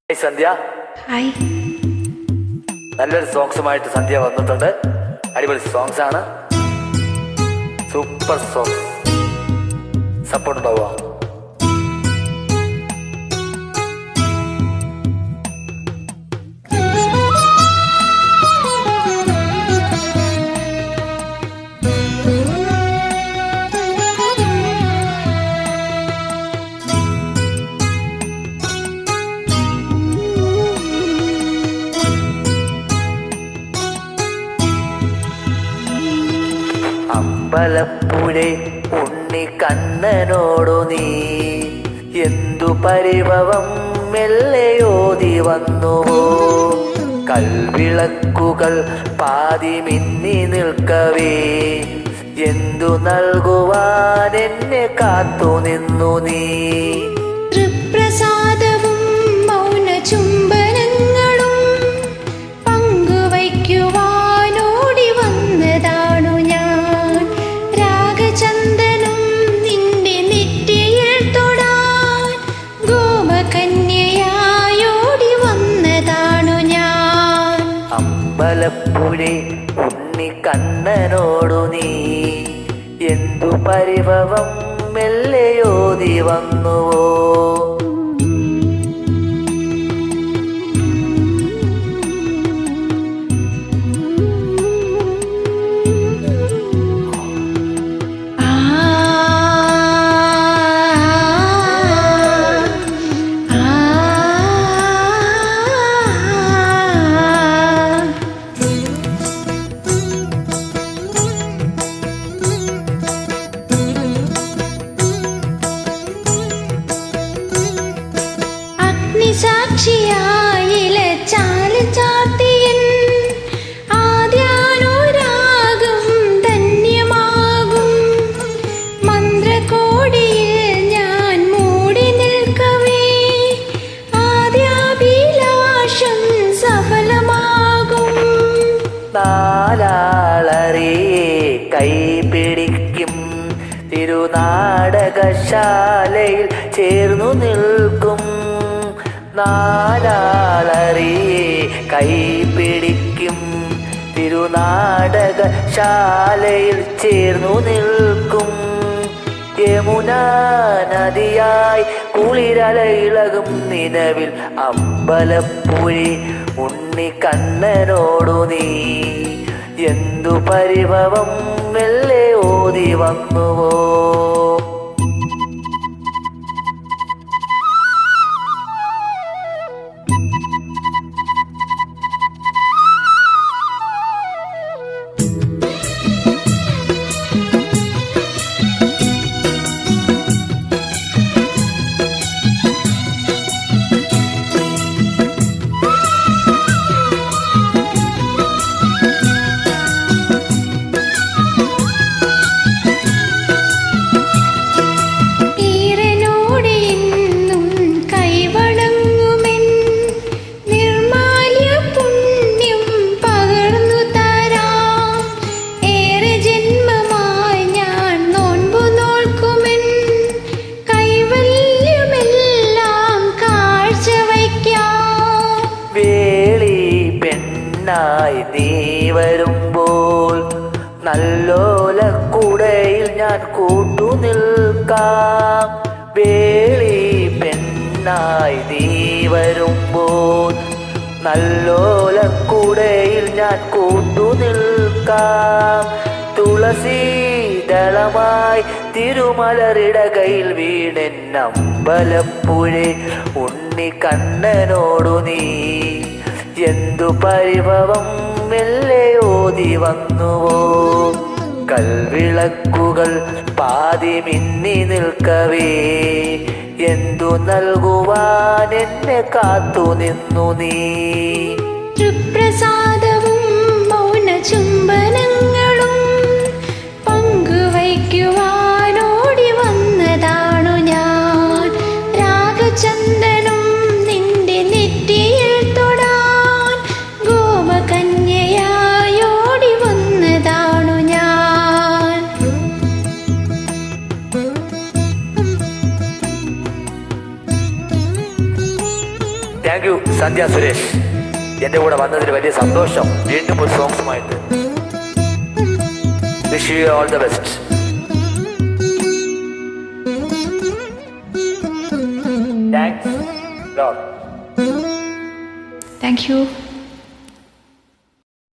സന്ധ്യ, hi. നല്ലൊരു സോങ്സുമായിട്ട് സന്ധ്യ വന്നിട്ടുണ്ട്. അടിപൊളി സോങ്സ് ആണ്, സൂപ്പർ സോങ്സ്. സപ്പോർട്ട് ഉണ്ടാവുക. അമ്പലപ്പുഴെ ഉണ്ണി കണ്ണനോടു നീ എന്തു പരിഭവം മെല്ലയോതി വന്നുവോ. കൽവിളക്കുകൾ പാതി മിന്നി നിൽക്കവേ എന്തു നൽകുവാൻ എന്നെ കാത്തു നിന്നു നീ. തൃപ്രസാദവും മൗന ചുംബനങ്ങളും പങ്കുവയ്ക്കുവാനോടി വന്നതാണു ഞാൻ. രാഗചന്ദനം നിന്റെ നെറ്റിയിൽ തൊടാൻ ഗോപകന്യയായോടി വന്നതാണു ഞാൻ. അമ്പലപ്പുഴെ ഉണ്ണി കണ്ണനോടു നീ എന്തു പരിഭവം മെല്ലയോതി വന്നുവോ. സാക്ഷിയായില ചാല് ചാത്തിയൻ ആദ്യാനുരാഗം ധന്യമാകും. മന്ത്രകോടിയിൽ ഞാൻ മൂടി നിൽക്കവേ ആദ്യാഭിലാഷം സഫലമാകും. നാലാളറിയെ കൈപിടിക്കും തിരുനാടകശാലയിൽ ചേർന്നു നിൽക്കും. നാലാളറിയെ കൈപിടിക്കും തിരുനാടകശാലയിൽ ചേർന്നു നിൽക്കും. യമുനാ നദിയായി കുളിരലയിളകും നിലവിൽ അമ്പലപ്പുഴെ ഉണ്ണി കണ്ണനോടു നീ എന്തു പരിഭവം മെല്ലെ ഓതി വന്നുവോ. നീ വരുമ്പോൾ നല്ലോലക്കുടയിൽ ഞാൻ കൂട്ടു നിൽക്കാം. വേളി പെണ്ണായി നീ വരുമ്പോൾ നല്ലോലക്കുടയിൽ ഞാൻ കൂട്ടു നിൽക്കാം. തുളസീദളമായി തിരുമലറിടകയിൽ വീണെന്നമ്പലപ്പുഴെ ഉണ്ണി കണ്ണനോടു നീ എന്തു പരിഭവം മെല്ലെ ഓതി വന്നുവോ. കൽവിളക്കുകൾ പാതി മിന്നി നിൽക്കവേ എന്തു നൽകുവാൻ എന്നെ കാത്തു നിന്നു നീ. തൃപ്രസാദവും മൗന ചുംബനങ്ങളും പങ്കുവയ്ക്കുവാനോടി വന്നതാണു ഞാൻ. രാഗചന്ദനം നിന്റെ നെറ്റിയിൽ തൊടാൻ ഗോപകന്യയായോടി വന്നതാണു ഞാൻ. താങ്ക് യു സന്ധ്യ സുരേഷ്, എൻ്റെ കൂടെ വന്നതിൽ വലിയ സന്തോഷം. വീണ്ടും ഒരു സോങ്സുമായിട്ട് wish you all the best. Thanks. Thank U.